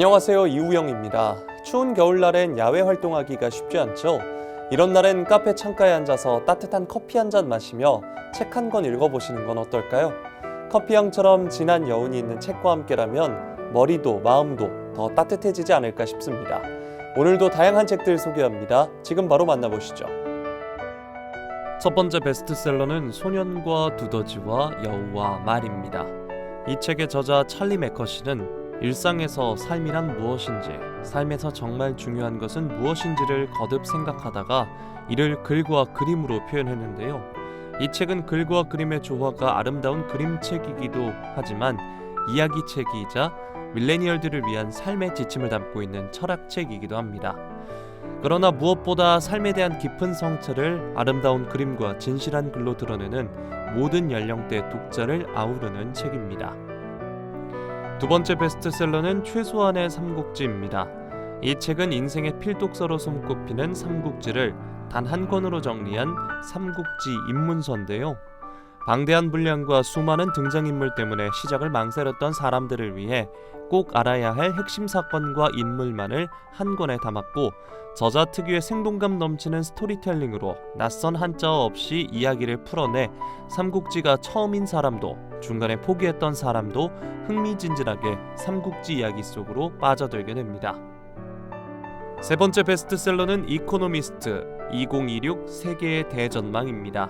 안녕하세요, 이우영입니다. 추운 겨울날엔 야외 활동하기가 쉽지 않죠? 이런 날엔 카페 창가에 앉아서 따뜻한 커피 한 잔 마시며 책 한 권 읽어보시는 건 어떨까요? 커피향처럼 진한 여운이 있는 책과 함께라면 머리도 마음도 더 따뜻해지지 않을까 싶습니다. 오늘도 다양한 책들 소개합니다. 지금 바로 만나보시죠. 첫 번째 베스트셀러는 소년과 두더지와 여우와 말입니다. 이 책의 저자 찰리 매커시는 일상에서 삶이란 무엇인지, 삶에서 정말 중요한 것은 무엇인지를 거듭 생각하다가 이를 글과 그림으로 표현했는데요. 이 책은 글과 그림의 조화가 아름다운 그림책이기도 하지만 이야기책이자 밀레니얼들을 위한 삶의 지침을 담고 있는 철학책이기도 합니다. 그러나 무엇보다 삶에 대한 깊은 성찰을 아름다운 그림과 진실한 글로 드러내는 모든 연령대 독자를 아우르는 책입니다. 두 번째 베스트셀러는 최소한의 삼국지입니다. 이 책은 인생의 필독서로 손꼽히는 삼국지를 단 한 권으로 정리한 삼국지 입문서인데요. 방대한 분량과 수많은 등장인물 때문에 시작을 망설였던 사람들을 위해 꼭 알아야 할 핵심 사건과 인물만을 한 권에 담았고, 저자 특유의 생동감 넘치는 스토리텔링으로 낯선 한자어 없이 이야기를 풀어내 삼국지가 처음인 사람도 중간에 포기했던 사람도 흥미진진하게 삼국지 이야기 속으로 빠져들게 됩니다. 세 번째 베스트셀러는 이코노미스트 2026 세계의 대전망입니다.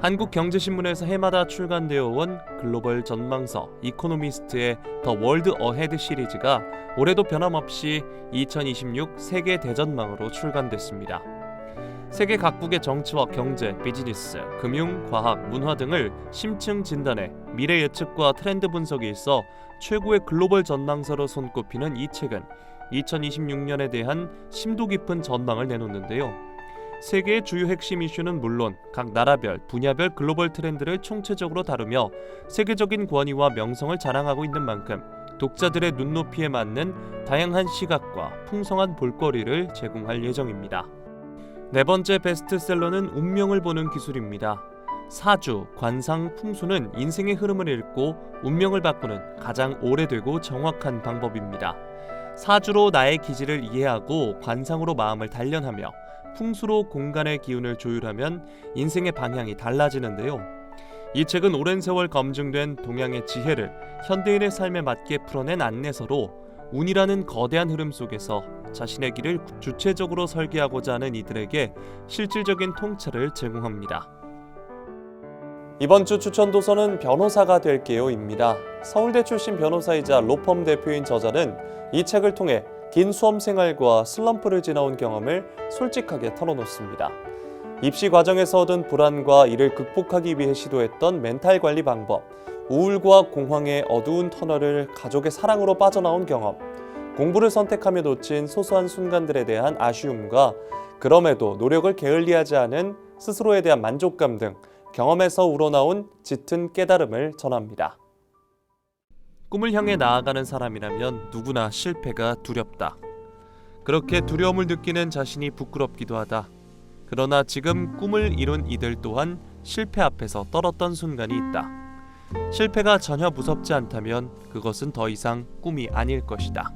한국경제신문에서 해마다 출간되어 온 글로벌 전망서 이코노미스트의 더 월드 어헤드 시리즈가 올해도 변함없이 2026 세계 대전망으로 출간됐습니다. 세계 각국의 정치와 경제, 비즈니스, 금융, 과학, 문화 등을 심층 진단해 미래 예측과 트렌드 분석에 있어 최고의 글로벌 전망서로 손꼽히는 이 책은 2026년에 대한 심도 깊은 전망을 내놓는데요. 세계의 주요 핵심 이슈는 물론 각 나라별, 분야별 글로벌 트렌드를 총체적으로 다루며 세계적인 권위와 명성을 자랑하고 있는 만큼 독자들의 눈높이에 맞는 다양한 시각과 풍성한 볼거리를 제공할 예정입니다. 네 번째 베스트셀러는 운명을 보는 기술입니다. 사주, 관상, 풍수는 인생의 흐름을 읽고 운명을 바꾸는 가장 오래되고 정확한 방법입니다. 사주로 나의 기질을 이해하고 관상으로 마음을 단련하며 풍수로 공간의 기운을 조율하면 인생의 방향이 달라지는데요. 이 책은 오랜 세월 검증된 동양의 지혜를 현대인의 삶에 맞게 풀어낸 안내서로 운이라는 거대한 흐름 속에서 자신의 길을 주체적으로 설계하고자 하는 이들에게 실질적인 통찰을 제공합니다. 이번 주 추천 도서는 변호사가 될게요입니다. 서울대 출신 변호사이자 로펌 대표인 저자는 이 책을 통해 긴 수험 생활과 슬럼프를 지나온 경험을 솔직하게 털어놓습니다. 입시 과정에서 얻은 불안과 이를 극복하기 위해 시도했던 멘탈 관리 방법, 우울과 공황의 어두운 터널을 가족의 사랑으로 빠져나온 경험, 공부를 선택하며 놓친 소소한 순간들에 대한 아쉬움과 그럼에도 노력을 게을리하지 않은 스스로에 대한 만족감 등 경험에서 우러나온 짙은 깨달음을 전합니다. 꿈을 향해 나아가는 사람이라면 누구나 실패가 두렵다. 그렇게 두려움을 느끼는 자신이 부끄럽기도 하다. 그러나 지금 꿈을 이룬 이들 또한 실패 앞에서 떨었던 순간이 있다. 실패가 전혀 무섭지 않다면 그것은 더 이상 꿈이 아닐 것이다.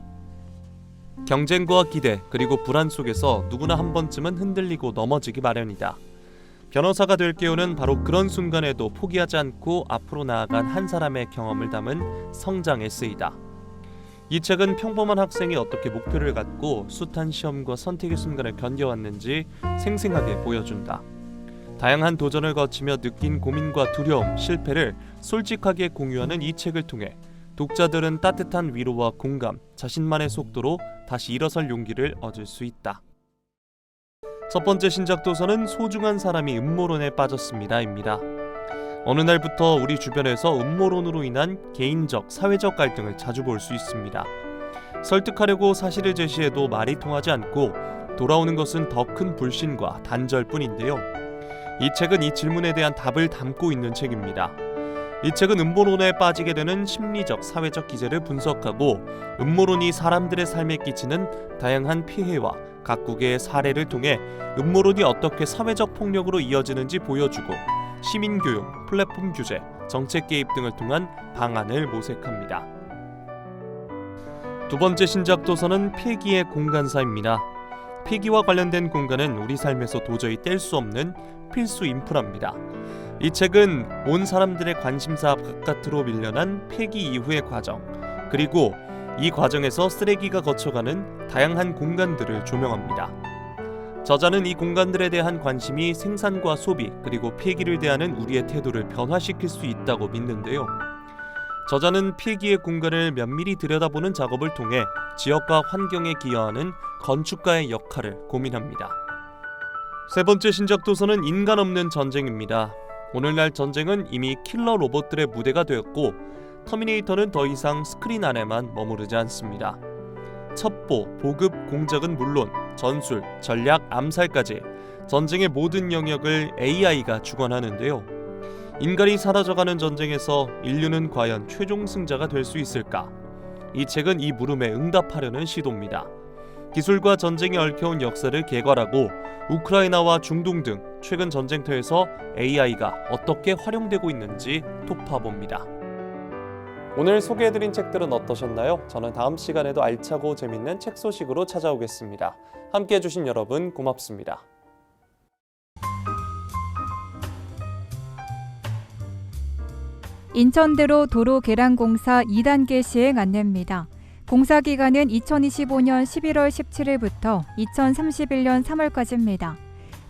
경쟁과 기대 그리고 불안 속에서 누구나 한 번쯤은 흔들리고 넘어지기 마련이다. 변호사가 될게요는 바로 그런 순간에도 포기하지 않고 앞으로 나아간 한 사람의 경험을 담은 성장 에세이다. 이 책은 평범한 학생이 어떻게 목표를 갖고 숱한 시험과 선택의 순간을 견뎌왔는지 생생하게 보여준다. 다양한 도전을 거치며 느낀 고민과 두려움, 실패를 솔직하게 공유하는 이 책을 통해 독자들은 따뜻한 위로와 공감, 자신만의 속도로 다시 일어설 용기를 얻을 수 있다. 첫 번째 신작 도서는 소중한 사람이 음모론에 빠졌습니다입니다. 어느 날부터 우리 주변에서 음모론으로 인한 개인적, 사회적 갈등을 자주 볼 수 있습니다. 설득하려고 사실을 제시해도 말이 통하지 않고 돌아오는 것은 더 큰 불신과 단절뿐인데요. 이 책은 이 질문에 대한 답을 담고 있는 책입니다. 이 책은 음모론에 빠지게 되는 심리적, 사회적 기제를 분석하고 음모론이 사람들의 삶에 끼치는 다양한 피해와 각국의 사례를 통해 음모론이 어떻게 사회적 폭력으로 이어지는지 보여주고 시민교육, 플랫폼 규제, 정책 개입 등을 통한 방안을 모색합니다. 두 번째 신작 도서는 필기의 공간사입니다. 필기와 관련된 공간은 우리 삶에서 도저히 뗄 수 없는 필수 인프라입니다. 이 책은 온 사람들의 관심사 바깥으로 밀려난 필기 이후의 과정, 그리고 이 과정에서 쓰레기가 거쳐가는 다양한 공간들을 조명합니다. 저자는 이 공간들에 대한 관심이 생산과 소비, 그리고 필기를 대하는 우리의 태도를 변화시킬 수 있다고 믿는데요. 저자는 필기의 공간을 면밀히 들여다보는 작업을 통해 지역과 환경에 기여하는 건축가의 역할을 고민합니다. 세 번째 신작 도서는 인간 없는 전쟁입니다. 오늘날 전쟁은 이미 킬러 로봇들의 무대가 되었고, 터미네이터는 더 이상 스크린 안에만 머무르지 않습니다. 첩보, 보급, 공작은 물론 전술, 전략, 암살까지 전쟁의 모든 영역을 AI가 주관하는데요. 인간이 사라져가는 전쟁에서 인류는 과연 최종 승자가 될 수 있을까? 이 책은 이 물음에 응답하려는 시도입니다. 기술과 전쟁에 얽혀온 역사를 개괄하고 우크라이나와 중동 등 최근 전쟁터에서 AI가 어떻게 활용되고 있는지 톱파봅니다. 오늘 소개해드린 책들은 어떠셨나요? 저는 다음 시간에도 알차고 재밌는 책 소식으로 찾아오겠습니다. 함께해 주신 여러분 고맙습니다. 인천대로 도로 개량 공사 2단계 시행 안내입니다. 공사 기간은 2025년 11월 17일부터 2031년 3월까지입니다.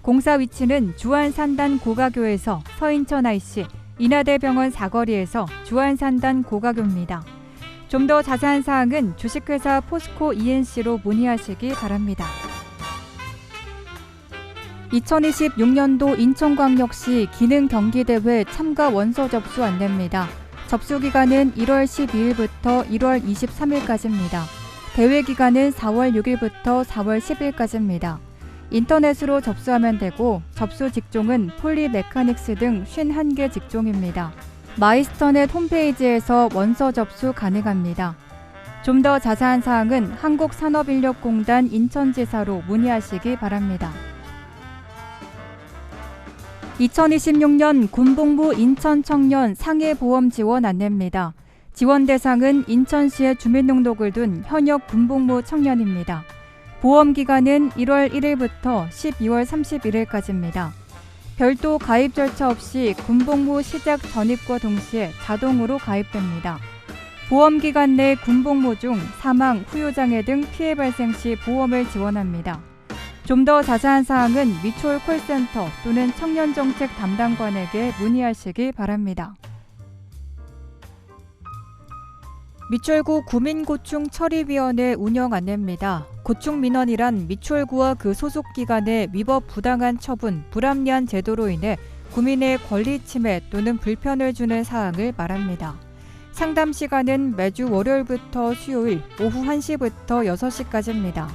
공사 위치는 주안산단 고가교에서 서인천 IC, 인하대병원 사거리에서 주안산단 고가교입니다. 좀 더 자세한 사항은 주식회사 포스코 ENC로 문의하시기 바랍니다. 2026년도 인천광역시 기능경기대회 참가 원서 접수 안내입니다. 접수 기간은 1월 12일부터 1월 23일까지입니다. 대회 기간은 4월 6일부터 4월 10일까지입니다. 인터넷으로 접수하면 되고 접수 직종은 폴리메카닉스 등 51개 직종입니다. 마이스터넷 홈페이지에서 원서 접수 가능합니다. 좀 더 자세한 사항은 한국산업인력공단 인천지사로 문의하시기 바랍니다. 2026년 군복무 인천청년 상해보험 지원 안내입니다. 지원 대상은 인천시에 주민등록을 둔 현역 군복무 청년입니다. 보험 기간은 1월 1일부터 12월 31일까지입니다. 별도 가입 절차 없이 군복무 시작 전입과 동시에 자동으로 가입됩니다. 보험 기간 내 군복무 중 사망, 후유장애 등 피해 발생 시 보험을 지원합니다. 좀 더 자세한 사항은 미추홀 콜센터 또는 청년정책 담당관에게 문의하시기 바랍니다. 미추홀구 구민고충처리위원회 운영 안내입니다. 고충민원이란 미추홀구와 그 소속기관의 위법 부당한 처분, 불합리한 제도로 인해 구민의 권리 침해 또는 불편을 주는 사항을 말합니다. 상담 시간은 매주 월요일부터 수요일 오후 1시부터 6시까지입니다.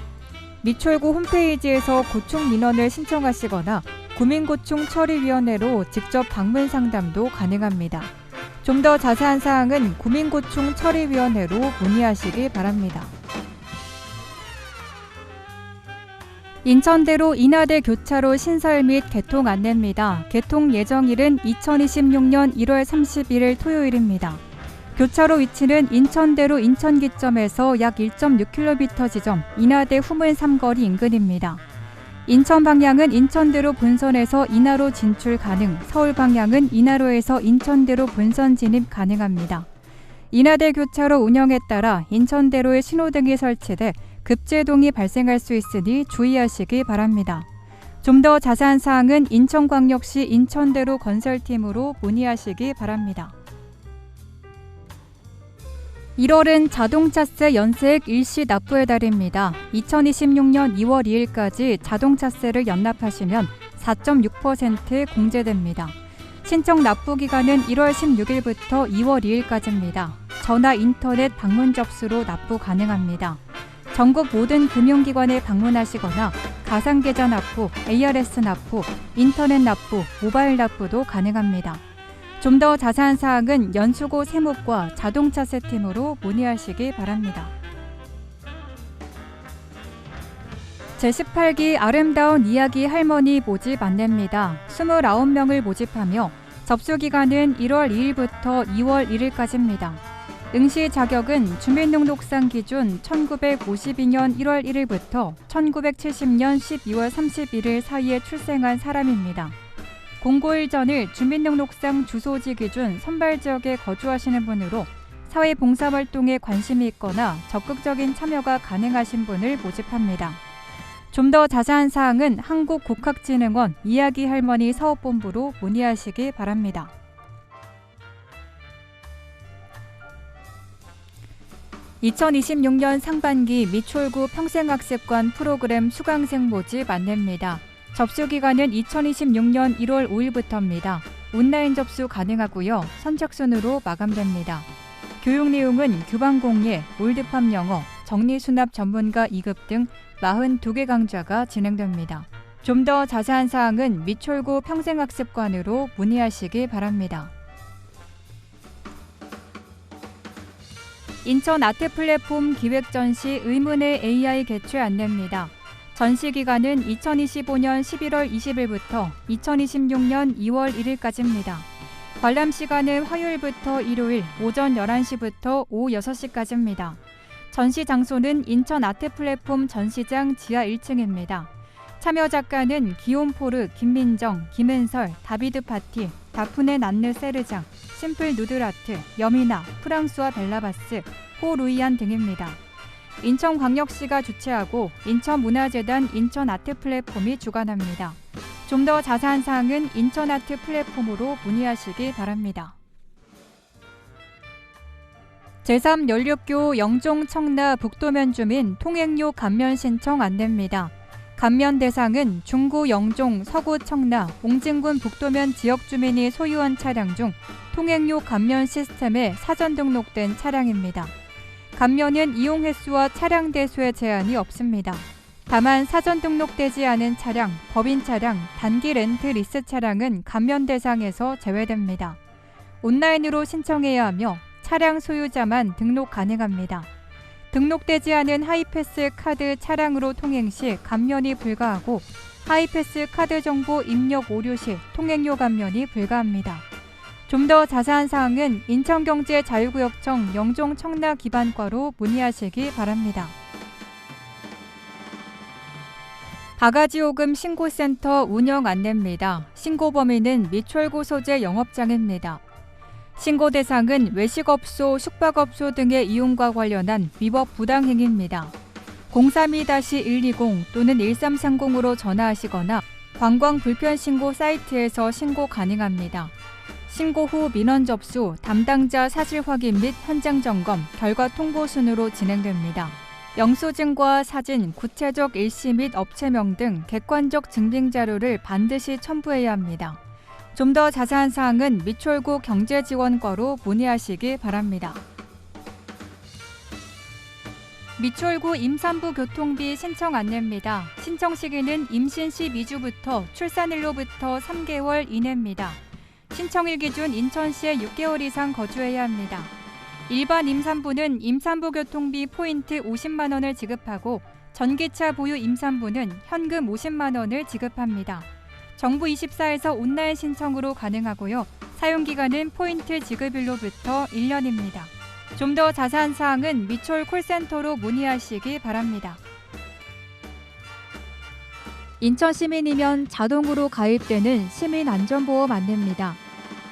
미추홀구 홈페이지에서 고충민원을 신청하시거나 구민고충처리위원회로 직접 방문 상담도 가능합니다. 좀 더 자세한 사항은 구민고충처리위원회로 문의하시기 바랍니다. 인천대로 인하대 교차로 신설 및 개통 안내입니다. 개통 예정일은 2026년 1월 31일 토요일입니다. 교차로 위치는 인천대로 인천기점에서 약 1.6km 지점 인하대 후문 3거리 인근입니다. 인천 방향은 인천대로 본선에서 인하로 진출 가능, 서울 방향은 인하로에서 인천대로 본선 진입 가능합니다. 인하대 교차로 운영에 따라 인천대로에 신호등이 설치돼 급제동이 발생할 수 있으니 주의하시기 바랍니다. 좀 더 자세한 사항은 인천광역시 인천대로 건설팀으로 문의하시기 바랍니다. 1월은 자동차세 연세액 일시 납부의 달입니다. 2026년 2월 2일까지 자동차세를 연납하시면 4.6% 공제됩니다. 신청 납부 기간은 1월 16일부터 2월 2일까지입니다. 전화, 인터넷, 방문 접수로 납부 가능합니다. 전국 모든 금융기관에 방문하시거나 가상계좌 납부, ARS 납부, 인터넷 납부, 모바일 납부도 가능합니다. 좀 더 자세한 사항은 연수고 세무과 자동차세 팀으로 문의하시기 바랍니다. 제18기 아름다운 이야기 할머니 모집 안내입니다. 29명을 모집하며 접수 기간은 1월 2일부터 2월 1일까지입니다. 응시 자격은 주민등록상 기준 1952년 1월 1일부터 1970년 12월 31일 사이에 출생한 사람입니다. 공고일 전일 주민등록상 주소지 기준 선발지역에 거주하시는 분으로 사회봉사활동에 관심이 있거나 적극적인 참여가 가능하신 분을 모집합니다. 좀 더 자세한 사항은 한국국학진흥원 이야기 할머니 사업본부로 문의하시기 바랍니다. (2026년) 상반기 미추홀구 평생학습관 프로그램 수강생 모집 안내입니다. 접수 기간은 2026년 1월 5일부터입니다. 온라인 접수 가능하고요. 선착순으로 마감됩니다. 교육 내용은 교방공예, 올드팝 영어, 정리수납 전문가 2급 등 42개 강좌가 진행됩니다. 좀 더 자세한 사항은 미추홀구 평생학습관으로 문의하시기 바랍니다. 인천 아트플랫폼 기획전시 의문의 AI 개최 안내입니다. 전시 기간은 2025년 11월 20일부터 2026년 2월 1일까지입니다. 관람 시간은 화요일부터 일요일 오전 11시부터 오후 6시까지입니다. 전시 장소는 인천 아트플랫폼 전시장 지하 1층입니다. 참여 작가는 기욤포르, 김민정, 김은설, 다비드 파티, 다프네 난느 세르장, 심플 누드라트, 여미나, 프랑스와 벨라바스, 호 루이안 등입니다. 인천광역시가 주최하고 인천문화재단 인천아트플랫폼이 주관합니다. 좀 더 자세한 사항은 인천아트플랫폼으로 문의하시기 바랍니다. 제3연륙교 영종 청라 북도면 주민 통행료 감면 신청 안내입니다. 감면 대상은 중구 영종, 서구 청라, 옹진군 북도면 지역 주민이 소유한 차량 중 통행료 감면 시스템에 사전 등록된 차량입니다. 감면은 이용 횟수와 차량 대수에 제한이 없습니다. 다만 사전 등록되지 않은 차량, 법인 차량, 단기 렌트 리스 차량은 감면 대상에서 제외됩니다. 온라인으로 신청해야 하며 차량 소유자만 등록 가능합니다. 등록되지 않은 하이패스 카드 차량으로 통행 시 감면이 불가하고 하이패스 카드 정보 입력 오류 시 통행료 감면이 불가합니다. 좀 더 자세한 사항은 인천경제자유구역청 영종 청라 기반과로 문의하시기 바랍니다. 바가지 요금 신고센터 운영 안내입니다. 신고 범위는 미추홀구 소재 영업장입니다. 신고 대상은 외식업소, 숙박업소 등의 이용과 관련한 위법 부당행위입니다. 032-120 또는 1330으로 전화하시거나 관광불편신고 사이트에서 신고 가능합니다. 신고 후 민원 접수, 담당자 사실 확인 및 현장 점검, 결과 통보 순으로 진행됩니다. 영수증과 사진, 구체적 일시 및 업체명 등 객관적 증빙 자료를 반드시 첨부해야 합니다. 좀 더 자세한 사항은 미추홀구 경제지원과로 문의하시기 바랍니다. 미추홀구 임산부 교통비 신청 안내입니다. 신청 시기는 임신 12주부터 출산일로부터 3개월 이내입니다. 신청일 기준 인천시에 6개월 이상 거주해야 합니다. 일반 임산부는 임산부 교통비 포인트 50만 원을 지급하고 전기차 보유 임산부는 현금 50만 원을 지급합니다. 정부 24에서 온라인 신청으로 가능하고요. 사용기간은 포인트 지급일로부터 1년입니다. 좀 더 자세한 사항은 미추홀 콜센터로 문의하시기 바랍니다. 인천 시민이면 자동으로 가입되는 시민안전보험 안내입니다.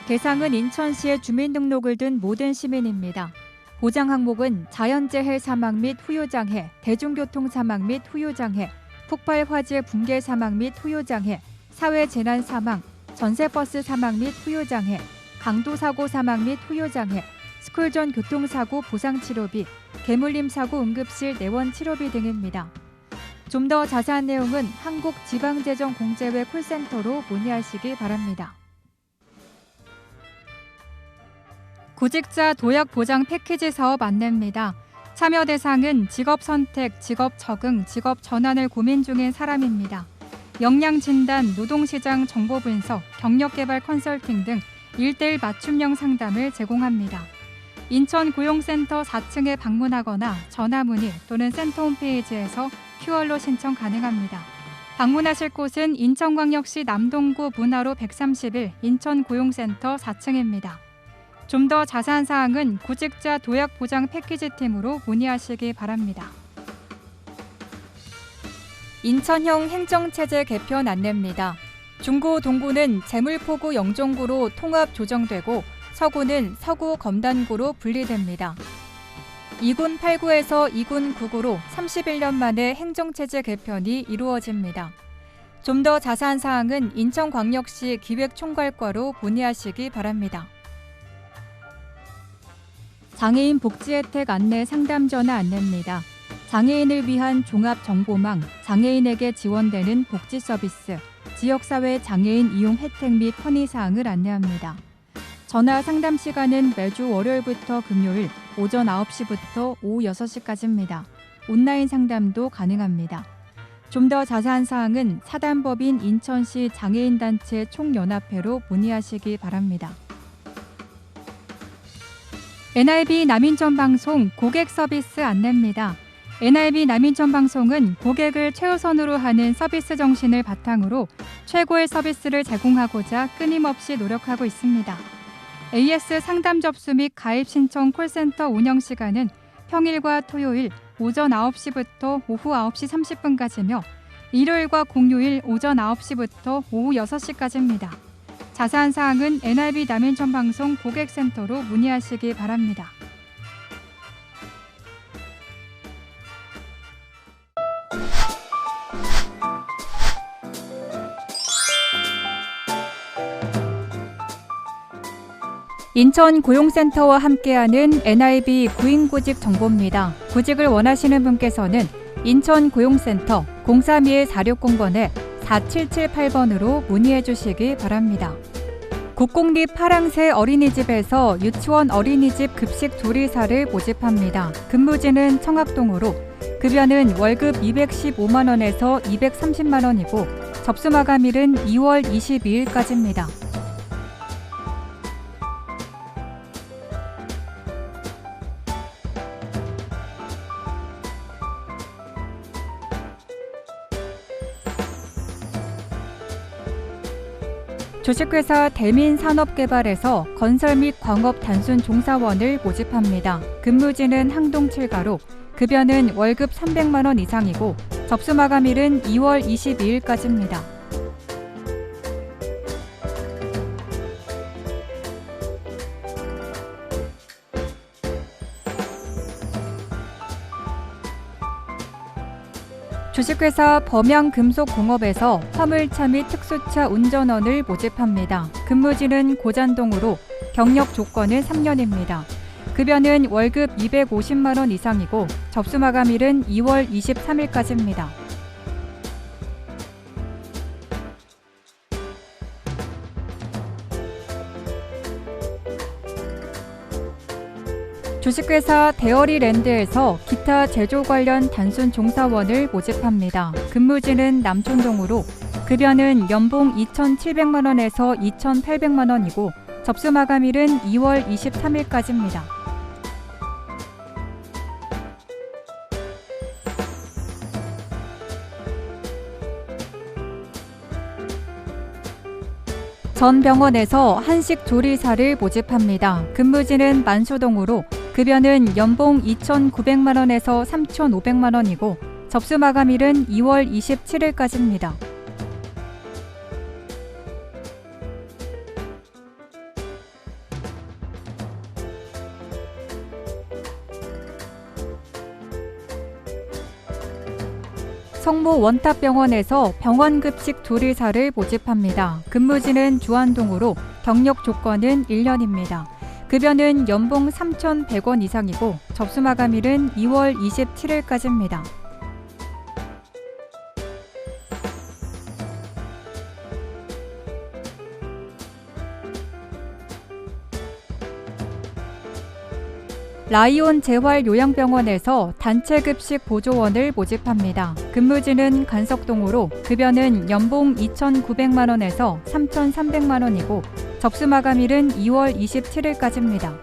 대상은 인천시에 주민등록을 둔 모든 시민입니다. 보장 항목은 자연재해 사망 및 후유장해, 대중교통 사망 및 후유장해, 폭발 화재 붕괴 사망 및 후유장해, 사회재난 사망, 전세버스 사망 및 후유장해, 강도사고 사망 및 후유장해, 스쿨 전 교통사고 보상치료비, 개물림 사고 응급실 내원 치료비 등입니다. 좀 더 자세한 내용은 한국지방재정공제회 콜센터로 문의하시기 바랍니다. 구직자 도약 보장 패키지 사업 안내입니다. 참여 대상은 직업 선택, 직업 적응, 직업 전환을 고민 중인 사람입니다. 역량 진단, 노동시장 정보 분석, 경력개발 컨설팅 등 1:1 맞춤형 상담을 제공합니다. 인천 고용센터 4층에 방문하거나 전화 문의 또는 센터 홈페이지에서 QR로 신청 가능합니다. 방문하실 곳은 인천광역시 남동구 문화로 131 인천고용센터 4층입니다. 좀 더 자세한 사항은 구직자 도약 보장 패키지 팀으로 문의하시기 바랍니다. 인천형 행정체제 개편 안내입니다. 중구 동구는 제물포구 영종구로 통합 조정되고 서구는 서구 검단구로 분리됩니다. 2군 8구에서 2군 9구로 31년 만에 행정체제 개편이 이루어집니다. 좀 더 자세한 사항은 인천광역시 기획총괄과로 문의하시기 바랍니다. 장애인 복지혜택 안내 상담 전화 안내입니다. 장애인을 위한 종합정보망, 장애인에게 지원되는 복지 서비스, 지역사회 장애인 이용 혜택 및 건의사항을 안내합니다. 전화 상담 시간은 매주 월요일부터 금요일 오전 9시부터 오후 6시까지입니다. 온라인 상담도 가능합니다. 좀 더 자세한 사항은 사단법인 인천시 장애인단체 총연합회로 문의하시기 바랍니다. NIB 남인천 방송 고객 서비스 안내입니다. NIB 남인천 방송은 고객을 최우선으로 하는 서비스 정신을 바탕으로 최고의 서비스를 제공하고자 끊임없이 노력하고 있습니다. AS 상담 접수 및 가입 신청 콜센터 운영 시간은 평일과 토요일 오전 9시부터 오후 9시 30분까지며 일요일과 공휴일 오전 9시부터 오후 6시까지입니다. 자세한 사항은 NIB 남인천 방송 고객센터로 문의하시기 바랍니다. 인천 고용센터와 함께하는 NIB 구인구직 정보입니다. 구직을 원하시는 분께서는 인천 고용센터 032-460번에 4778번으로 문의해 주시기 바랍니다. 국공립 파랑새 어린이집에서 유치원 어린이집 급식 조리사를 모집합니다. 근무지는 청학동으로 급여는 월급 215만 원에서 230만 원이고 접수 마감일은 2월 22일까지입니다. 주식회사 대민산업개발에서 건설 및 광업 단순 종사원을 모집합니다. 근무지는 항동 7가로 급여는 월급 300만 원 이상이고 접수 마감일은 2월 22일까지입니다. 주식회사 범양금속공업에서 화물차 및 특수차 운전원을 모집합니다. 근무지는 고잔동으로 경력 조건은 3년입니다. 급여는 월급 250만 원 이상이고 접수 마감일은 2월 23일까지입니다. 주식회사 대어리랜드에서 기타 제조 관련 단순 종사원을 모집합니다. 근무지는 남촌동으로 급여는 연봉 2,700만 원에서 2,800만 원이고 접수 마감일은 2월 23일까지입니다. 전 병원에서 한식 조리사를 모집합니다. 근무지는 만수동으로 급여는 연봉 2,900만 원에서 3,500만 원이고 접수 마감일은 2월 27일까지입니다. 성모 원탑병원에서 병원급식 조리사를 모집합니다. 근무지는 주안동으로 경력 조건은 1년입니다. 급여는 연봉 3,100원 이상이고 접수 마감일은 2월 27일까지입니다. 라이온 재활요양병원에서 단체급식 보조원을 모집합니다. 근무지는 간석동으로 급여는 연봉 2,900만 원에서 3,300만 원이고 접수 마감일은 2월 27일까지입니다.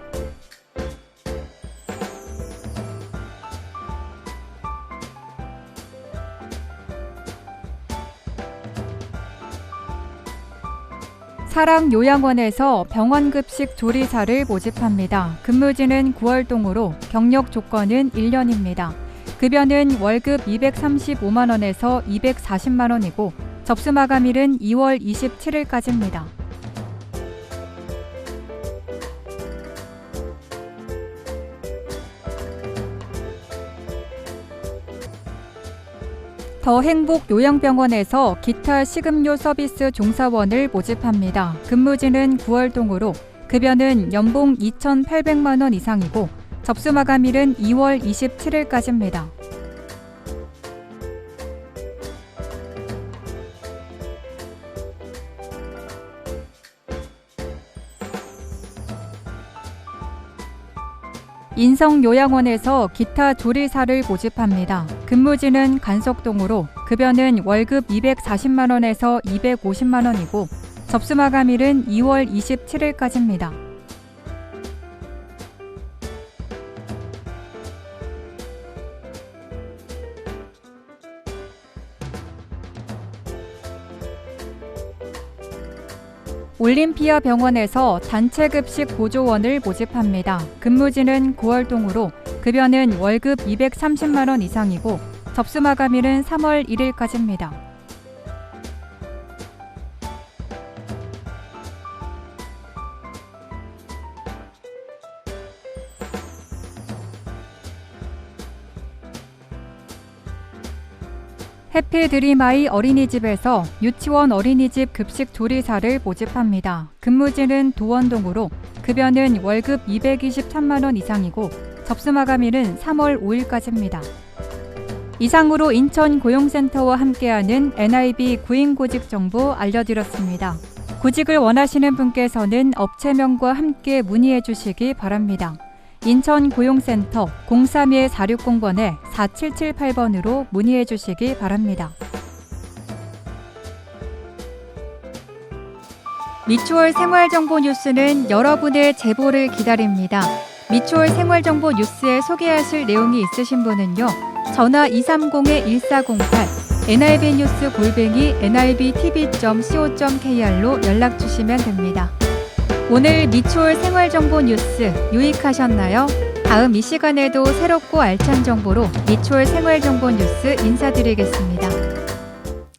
사랑요양원에서 병원급식 조리사를 모집합니다. 근무지는 9월동으로 경력 조건은 1년입니다. 급여는 월급 235만 원에서 240만 원이고 접수 마감일은 2월 27일까지입니다. 더행복요양병원에서 기타 식음료 서비스 종사원을 모집합니다. 근무지는 9월동으로 급여는 연봉 2,800만 원 이상이고 접수 마감일은 2월 27일까지입니다. 인성요양원에서 기타 조리사를 모집합니다. 근무지는 간석동으로 급여는 월급 240만 원에서 250만 원이고 접수 마감일은 2월 27일까지입니다. 올림피아 병원에서 단체급식 보조원을 모집합니다. 근무지는 9월동으로 급여는 월급 230만 원 이상이고 접수 마감일은 3월 1일까지입니다. 해피드림아이 어린이집에서 유치원 어린이집 급식 조리사를 모집합니다. 근무지는 도원동으로 급여는 월급 223만 원 이상이고 접수 마감일은 3월 5일까지입니다. 이상으로 인천 고용센터와 함께하는 NIB 구인구직 정보 알려드렸습니다. 구직을 원하시는 분께서는 업체명과 함께 문의해 주시기 바랍니다. 인천 고용센터 032-460번에 4778번으로 문의해 주시기 바랍니다. 미추홀 생활정보 뉴스는 여러분의 제보를 기다립니다. 미추홀 생활정보 뉴스에 소개하실 내용이 있으신 분은요. 전화 230-1408 nibnews@nibtv.co.kr로 연락 주시면 됩니다. 오늘 미추홀 생활정보 뉴스 유익하셨나요? 다음 이 시간에도 새롭고 알찬 정보로 미추홀 생활정보 뉴스 인사드리겠습니다.